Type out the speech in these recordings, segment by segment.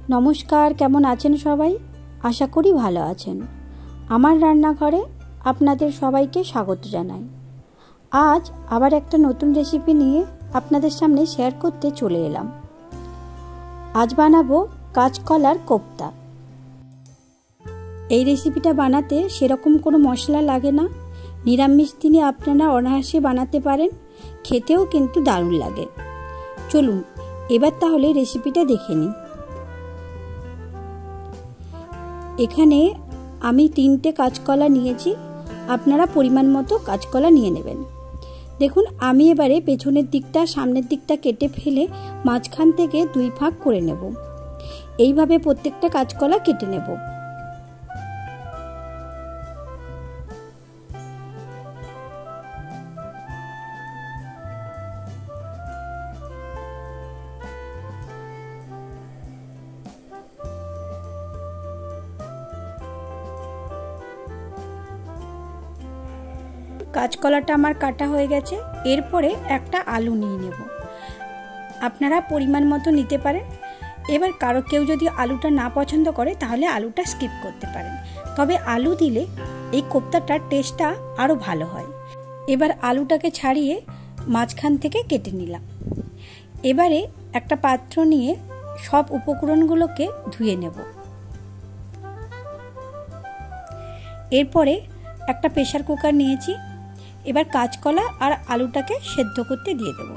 নমস্কার, কেমন আছেন সবাই? আশা করি ভালো আছেন। আমার রান্নাঘরে আপনাদের সবাইকে স্বাগত জানাই। আজ আবার একটা নতুন রেসিপি নিয়ে আপনাদের সামনে শেয়ার করতে চলে এলাম। আজ বানাবো কাঁচকলার কোপ্তা। এই রেসিপিটা বানাতে সেরকম কোনো মশলা লাগে না। নিরামিষ দিনে আপনারা অনায়াসে বানাতে পারেন, খেতেও কিন্তু দারুণ লাগে। চলুন এবার তাহলে রেসিপিটা দেখে নিন। এখানে আমি 3টে কাঁচকলা নিয়েছি, আপনারা পরিমাণ মতো কাঁচকলা নিয়ে নেবেন। দেখুন, আমি এবারে পেছনের দিকটা সামনের দিকটা কেটে ফেলে মাঝখান থেকে 2 ভাগ করে নেব। এইভাবে প্রত্যেকটা কাঁচকলা কেটে নেব। কাঁচকলাটা আমার কাটা হয়ে গেছে। এরপরে একটা আলু নিয়ে নেব। আপনারা পরিমাণ মতো নিতে পারেন। এবার কেউ যদি আলুটা না পছন্দ করে তাহলে আলুটা স্কিপ করতে পারেন, তবে আলু দিলে এই কোপ্তাটার টেস্টটা আরও ভালো হয়। এবার আলুটাকে ছাড়িয়ে মাঝখান থেকে কেটে নিলাম। এবারে একটা পাত্র নিয়ে সব উপকরণগুলোকে ধুয়ে নেব। এরপরে একটা প্রেসার কুকার নিয়েছি। এবার কাঁচকলা আর আলুটাকে সেদ্ধ করতে দিয়ে দেব।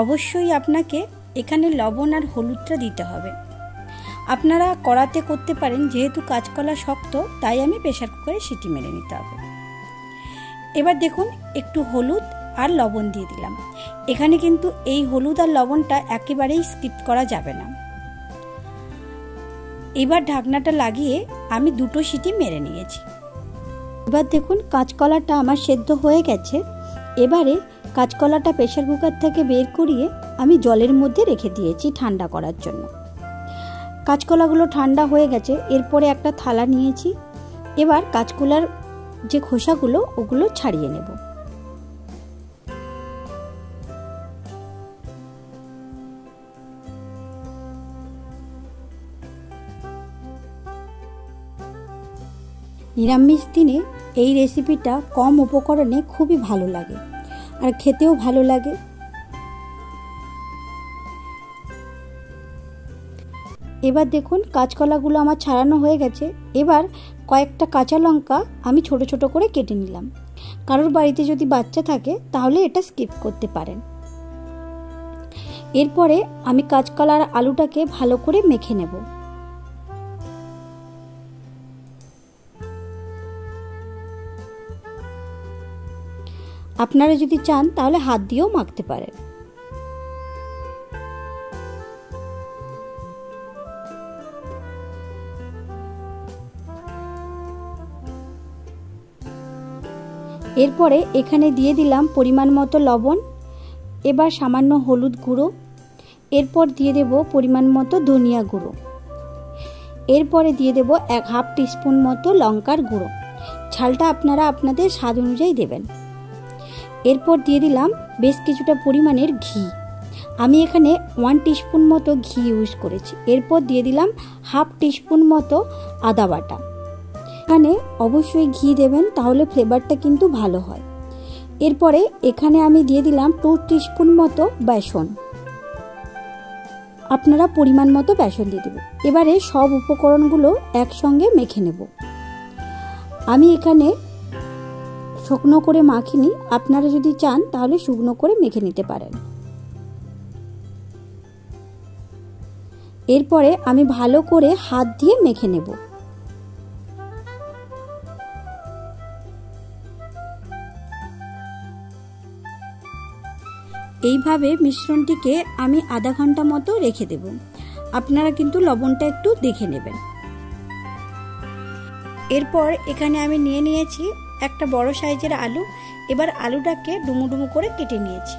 অবশ্যই আপনাকে এখানে লবণ আর হলুদটা দিতে হবে। আপনারা কড়াতে করতে পারেন, যেহেতু কাঁচকলা শক্ত তাই আমি প্রেসার কুকারে সিটি মেরে নিতে হবে। এবার দেখুন, একটু হলুদ আর লবণ দিয়ে দিলাম। এখানে কিন্তু এই হলুদ আর লবণটা একেবারেই স্কিপ করা যাবে না। এবার ঢাকনাটা লাগিয়ে আমি 2টো সিটি মেরে নিয়েছি। এবার দেখুন, কাঁচকলাটা আমার সেদ্ধ হয়ে গেছে। এবারে কাঁচকলাটা প্রেসার কুকার থেকে বের করিয়ে আমি জলের মধ্যে রেখে দিয়েছি ঠান্ডা করার জন্য। কাঁচকলাগুলো ঠান্ডা হয়ে গেছে। এরপরে একটা থালা নিয়েছি। এবার কাঁচকলার যে খোসাগুলো ওগুলো ছাড়িয়ে নেব। নিরামিষ দিনে এই রেসিপিটা কম উপকরণে খুবই ভালো লাগে আর খেতেও ভালো লাগে। এবার দেখুন, কাঁচকলাগুলো আমার ছাড়ানো হয়ে গেছে। এবার কয়েকটা কাঁচা লঙ্কা আমি ছোট ছোট করে কেটে নিলাম। কারোর বাড়িতে যদি বাচ্চা থাকে তাহলে এটা স্কিপ করতে পারেন। এরপরে আমি কাঁচকলার আলুটাকে ভালো করে মেখে নেব। আপনারা যদি চান তাহলে হাত দিয়েও মাখতে পারেন। এরপরে এখানে দিয়ে দিলাম পরিমাণ মতো লবণ, এবার সামান্য হলুদ গুঁড়ো, এরপর দিয়ে দেব পরিমাণ মতো ধনিয়া গুঁড়ো, এরপরে দিয়ে দেব 1/2 টিস্পুন মতো লঙ্কার গুঁড়ো। ঝালটা আপনারা আপনাদের স্বাদ অনুযায়ী দেবেন। এরপর দিয়ে দিলাম বেশ কিছুটা পরিমাণের ঘি। আমি এখানে 1 টিস্পুন মতো ঘি ইউজ করেছি। এরপর দিয়ে দিলাম 1/2 টিস্পুন মতো আদা বাটা। এখানে অবশ্যই ঘি দেবেন, তাহলে ফ্লেভারটা কিন্তু ভালো হয়। এরপরে এখানে আমি দিয়ে দিলাম 2 টিস্পুন মতো বেসন। আপনারা পরিমাণ মতো বেসন দিয়ে দেবেন। এবারে সব উপকরণগুলো একসঙ্গে মেখে নেব। আমি এখানে শুকনো করে মাখিনি, আপনারা যদি চান তাহলে শুকনো করে মেখে নিতে পারেন। এরপরে আমি ভালো করে হাত দিয়ে মেখে নেব। এইভাবে মিশ্রণটিকে আমি আধা ঘন্টা মতো রেখে দেব। আপনারা কিন্তু লবণটা একটু দেখে নেবেন। এরপর এখানে আমি নিয়ে নিয়েছি একটা বড় সাইজের আলু। এবার আলুটাকে ডুমু ডুমু করে কেটে নিয়েছি,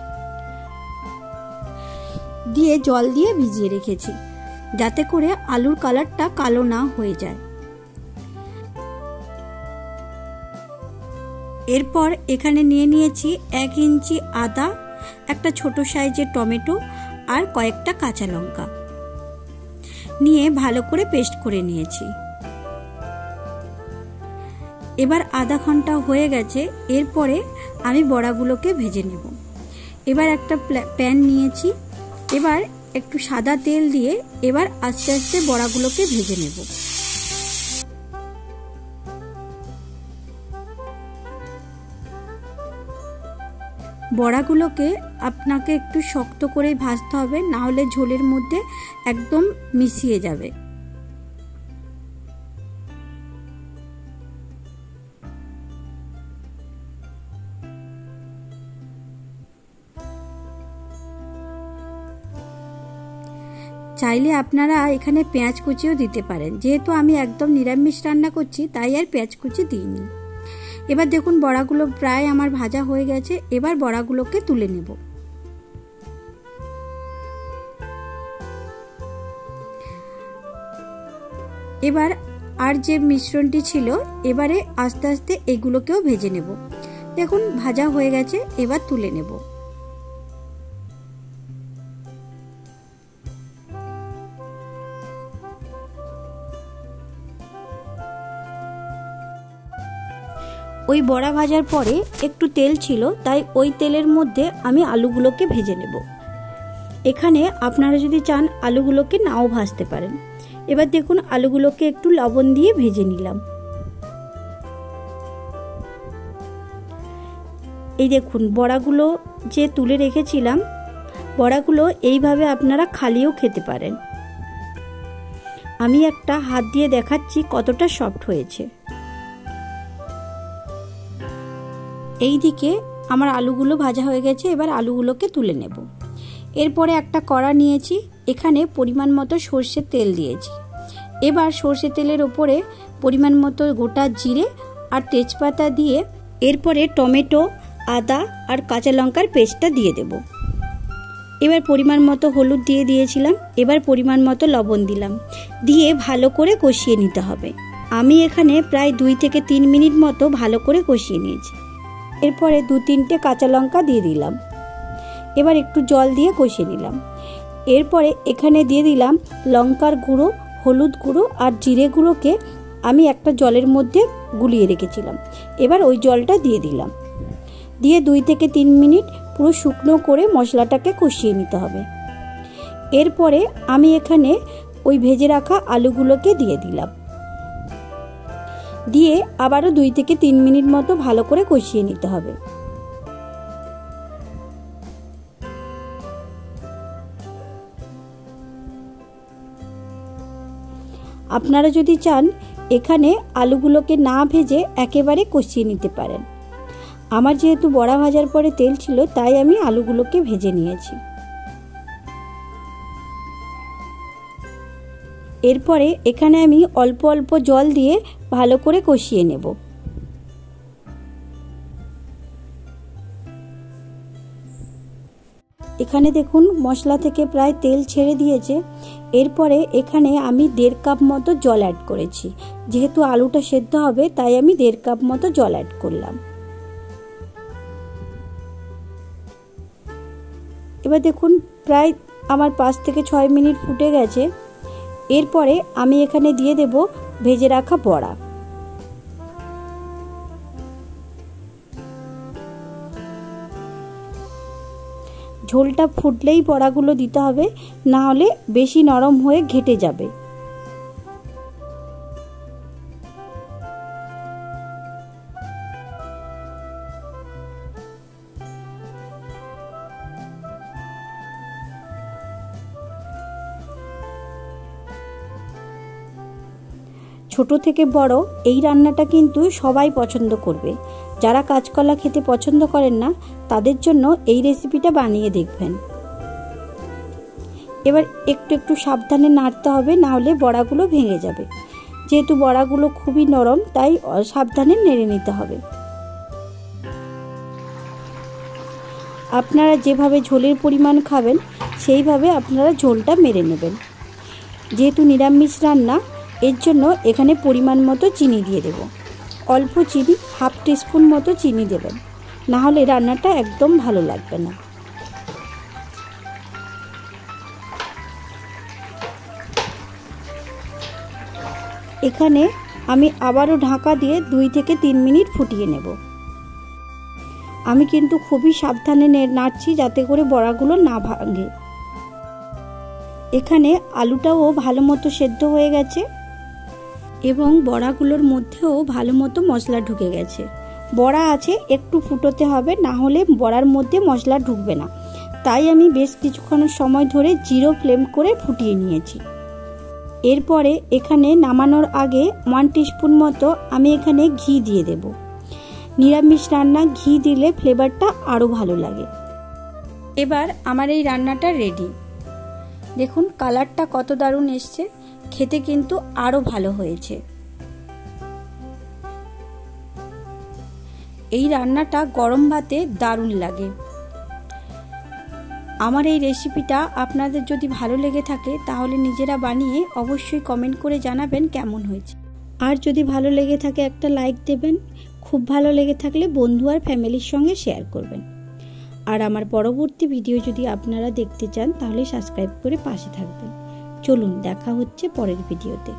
দিয়ে জল দিয়ে ভিজিয়ে রেখেছি, যাতে করে আলুর কালারটা কালো না হয়ে যায়। এরপর এখানে নিয়ে নিয়েছি 1 ইঞ্চি আদা, একটা ছোট সাইজের টমেটো আর কয়েকটা কাঁচা লঙ্কা। নিয়ে ভালো করে পেস্ট করে নিয়েছি। এবার আধা ঘন্টা হয়ে গেছে। এরপরে আমি বড়াগুলোকে ভেজে নেব। এবার একটা প্যান নিয়েছি। এবার একটু সাদা তেল দিয়ে এবার আস্তে আস্তে বড়াগুলোকে ভেজে নেব। বড়াগুলোকে আপনাকে একটু শক্ত করে ভাজতে হবে, না হলে ঝোলের মধ্যে একদম মিশিয়ে যাবে। চাইলে আপনারা এখানে পেঁয়াজ কুচিও দিতে পারেন, যেহেতু আমি একদম নিরামিষ রান্না করছি তাই আর পেঁয়াজ কুচি দিইনি। এবার দেখুন বড়াগুলো প্রায় আমার ভাজা হয়ে গেছে। এবার বড়াগুলোকে তুলে নেব। এবার আর যে মিশ্রণটি ছিল এবারে আস্তে আস্তে এগুলোকেও ভেজে নেব। দেখুন ভাজা হয়ে গেছে, এবার তুলে নেব। ওই বড়া ভাজার পরে একটু তেল ছিল, তাই ওই তেলের মধ্যে আমি আলুগুলোকে ভেজে নেব। এখানে আপনারা যদি চান আলুগুলোকে নাও ভাজতে পারেন। এবার দেখুন আলুগুলোকে একটু লবণ দিয়ে ভেজে নিলাম। এই দেখুন বড়াগুলো যে তুলে রেখেছিলাম, বড়াগুলো এইভাবে আপনারা খালিও খেতে পারেন। আমি একটা হাত দিয়ে দেখাচ্ছি কতটা সফট হয়েছে। এই দিকে আমার আলুগুলো ভাজা হয়ে গেছে। এবার আলুগুলোকে তুলে নেব। এরপরে একটা কড়া নিয়েছি, এখানে পরিমাণ মতো সর্ষের তেল দিয়েছি। এবার সর্ষের তেলের ওপরে পরিমাণ মতো গোটা জিরে আর তেজপাতা দিয়ে এরপরে টমেটো, আদা আর কাঁচা লঙ্কার পেস্টটা দিয়ে দেব। এবার পরিমাণ মতো হলুদ দিয়ে দিয়েছিলাম। এবার পরিমাণ মতো লবণ দিলাম, দিয়ে ভালো করে কষিয়ে নিতে হবে। আমি এখানে প্রায় 2 থেকে 3 মিনিট মতো ভালো করে কষিয়ে নিয়েছি। এরপরে 2-3টে কাঁচা লঙ্কা দিয়ে দিলাম। এবার একটু জল দিয়ে কষিয়ে নিলাম। এরপরে এখানে দিয়ে দিলাম লঙ্কার গুঁড়ো, হলুদ গুঁড়ো আর জিরে গুঁড়োকে আমি একটা জলের মধ্যে গুলিয়ে রেখেছিলাম। এবার ওই জলটা দিয়ে দিলাম। দিয়ে 2 থেকে 3 মিনিট পুরো শুকনো করে মশলাটাকে কষিয়ে নিতে হবে। এরপরে আমি এখানে ওই ভেজে রাখা আলুগুলোকে দিয়ে দিলাম। দিয়ে আবারও 2 থেকে 3 মিনিট মতো ভালো করে কষিয়ে নিতে হবে। আপনারা যদি চান এখানে আলুগুলোকে না ভেজে একেবারে কষিয়ে নিতে পারেন। আমার যেহেতু বড়া ভাজার পরে তেল ছিল তাই আমি আলুগুলোকে ভেজে নিয়েছি। এরপরে এখানে আমি অল্প অল্প জল দিয়ে ভালো করে কষিয়ে নেব। এখানে দেখুন মশলা থেকে প্রায় তেল ছেড়ে দিয়েছে। এরপরে এখানে আমি 1.5 কাপ মতো জল অ্যাড করেছি। যেহেতু আলুটা সেদ্ধ হবে তাই আমি 1.5 কাপ মতো জল অ্যাড করলাম। এবার দেখুন প্রায় আমার 5 থেকে 6 মিনিট ফুটে গেছে। এরপরে আমি এখানে দিয়ে দেব ভেজে রাখা বড়া। ঝোলটা ফুটলেই বড়াগুলো দিতে হবে, না হলে বেশি নরম হয়ে ঘেটে যাবে। ছোট থেকে বড় এই রান্নাটা কিন্তু সবাই পছন্দ করবে। যারা কাঁচকলা খেতে পছন্দ করেন না তাদের জন্য এই রেসিপিটা বানিয়ে দেখবেন। এবার একটু একটু সাবধানে নাড়তে হবে, না হলে বড়াগুলো ভেঙে যাবে। যেহেতু বড়াগুলো খুবই নরম তাই সাবধানে নেড়ে নিতে হবে। আপনারা যেভাবে ঝোলের পরিমাণ খাবেন সেইভাবে আপনারা ঝোলটা মেরে নেবেন। যেহেতু নিরামিষ রান্না এর জন্য এখানে পরিমাণ মতো চিনি দিয়ে দেব। অল্প চিনি, 1/2 টিস্পুন মতো চিনি দেবেন, না হলে রান্নাটা একদম ভালো লাগবে না। এখানে আমি আবারও ঢাকা দিয়ে 2 থেকে 3 মিনিট ফুটিয়ে নেব। আমি কিন্তু খুবই সাবধানে নাড়ছি যাতে করে বড়াগুলো না ভাঙে। এখানে আলুটাও ভালো মতো সেদ্ধ হয়ে গেছে এবং বড়াগুলোর মধ্যেও ভালো মতো মশলা ঢুকে গেছে। বড়া আছে একটু ফুটোতে হবে, না হলে বড়ার মধ্যে মশলা ঢুকবে না। তাই আমি বেশ কিছুক্ষণ সময় ধরে জিরো ফ্লেম করে ফুটিয়ে নিয়েছি। এরপরে এখানে নামানোর আগে 1 টিস্পুন মতো আমি এখানে ঘি দিয়ে দেব। নিরামিষ রান্না ঘি দিলে ফ্লেভারটা আরও ভালো লাগে। এবার আমার এই রান্নাটা রেডি। দেখুন কালারটা কত দারুণ এসছে, খেতে কিন্তু আরও ভালো হয়েছে। এই রান্নাটা গরম ভাতে দারুণ লাগে। আমার এই রেসিপিটা আপনাদের যদি ভালো লেগে থাকে তাহলে নিজেরা বানিয়ে অবশ্যই কমেন্ট করে জানাবেন কেমন হয়েছে। আর যদি ভালো লেগে থাকে একটা লাইক দেবেন। খুব ভালো লেগে থাকলে বন্ধু আর ফ্যামিলির সঙ্গে শেয়ার করবেন। আর আমার পরবর্তী ভিডিও যদি আপনারা দেখতে চান তাহলে সাবস্ক্রাইব করে পাশে থাকবেন। চলুন দেখা হচ্ছে পরের ভিডিওতে।